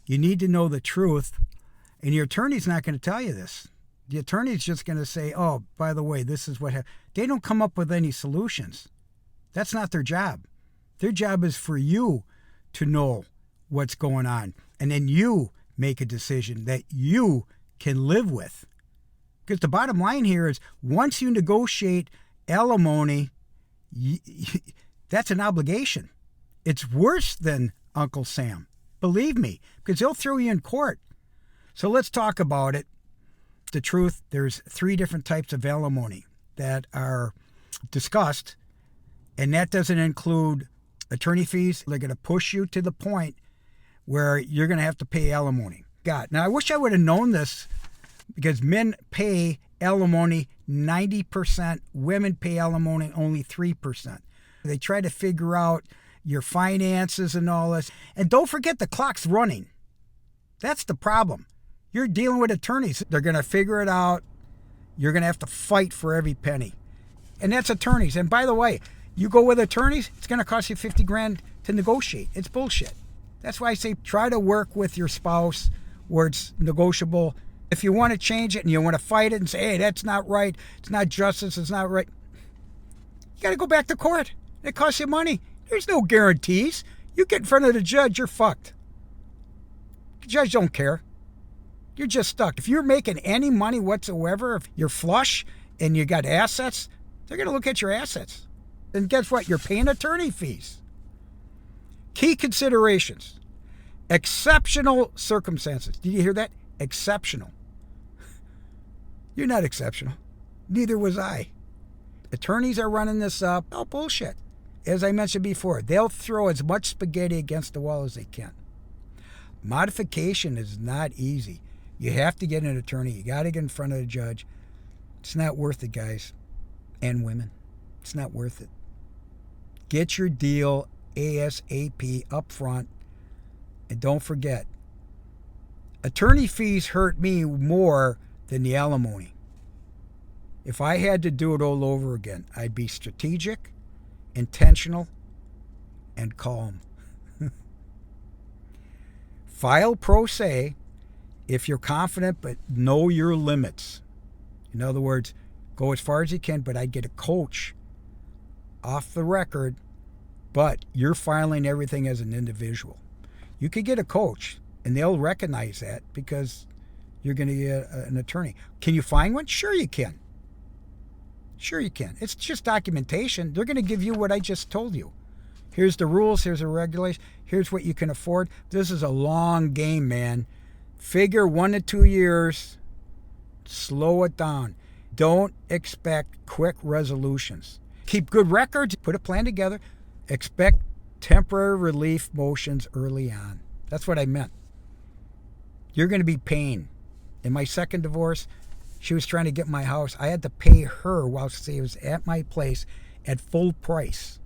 You need to know the truth, and your attorney's not going to tell you this. The attorney's just going to say, oh, by the way, this is what happened. They don't come up with any solutions. That's not their job. Their job is for you to know what's going on, and then you make a decision that you can live with. Because the bottom line here is, once you negotiate alimony, that's an obligation. It's worse than Uncle Sam. Believe me, because they'll throw you in court. So let's talk about it. The truth, there's 3 different types of alimony that are discussed, and that doesn't include attorney fees. They're going to push you to the point where you're going to have to pay alimony. God, now I wish I would have known this, because men pay alimony 90%, women pay alimony only 3%. They try to figure out your finances and all this. And don't forget, the clock's running. That's the problem. You're dealing with attorneys. They're going to figure it out. You're going to have to fight for every penny. And that's attorneys. And by the way, you go with attorneys, it's going to cost you $50,000 to negotiate. It's bullshit. That's why I say try to work with your spouse where it's negotiable. If you want to change it and you want to fight it and say, hey, that's not right, it's not justice, it's not right, you got to go back to court. It costs you money. There's no guarantees. You get in front of the judge, you're fucked. The judge don't care. You're just stuck. If you're making any money whatsoever, if you're flush and you got assets, they're going to look at your assets. And guess what? You're paying attorney fees. Key considerations. Exceptional circumstances. Did you hear that? Exceptional. You're not exceptional. Neither was I. Attorneys are running this up. Oh, bullshit. As I mentioned before, they'll throw as much spaghetti against the wall as they can. Modification is not easy. You have to get an attorney. You got to get in front of the judge. It's not worth it, guys and women. It's not worth it. Get your deal ASAP up front. And don't forget, attorney fees hurt me more than the alimony. If I had to do it all over again, I'd be strategic, intentional, and calm. File pro se if you're confident, but know your limits. In other words, go as far as you can, but I'd get a coach off the record, but you're filing everything as an individual. You could get a coach, and they'll recognize that because you're going to get an attorney. Can you find one? Sure you can. Sure you can. It's just documentation. They're going to give you what I just told you. Here's the rules. Here's the regulation. Here's what you can afford. This is a long game, man. Figure 1 to 2 years. Slow it down. Don't expect quick resolutions. Keep good records. Put a plan together. Expect temporary relief motions early on. That's what I meant. You're going to be paying. In my second divorce, she was trying to get my house. I had to pay her while she was at my place at full price.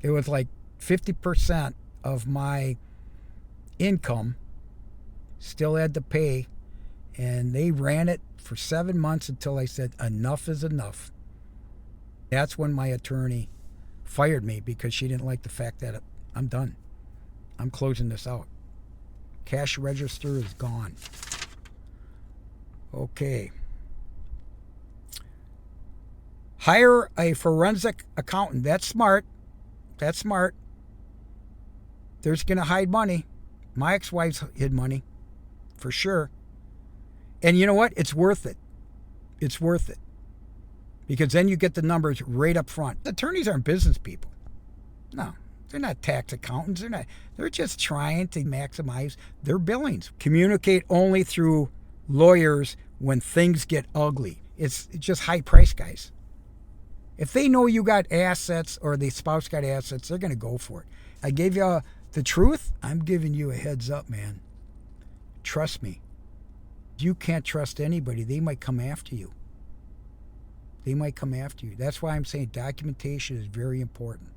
It was like 50% of my income. Still had to pay. And they ran it for 7 months until I said, enough is enough. That's when my attorney fired me because she didn't like the fact that I'm done. I'm closing this out. Cash register is gone. Okay. Hire a forensic accountant. That's smart. That's smart. They're going to hide money. My ex-wife's hid money. For sure. And you know what? It's worth it. It's worth it. Because then you get the numbers right up front. Attorneys aren't business people. No. They're not tax accountants. They're just trying to maximize their billings. Communicate only through lawyers when things get ugly. It's just high price, guys. If they know you got assets or the spouse got assets, they're going to go for it. I gave you the truth. I'm giving you a heads up, man. Trust me. You can't trust anybody. They might come after you. They might come after you. That's why I'm saying documentation is very important.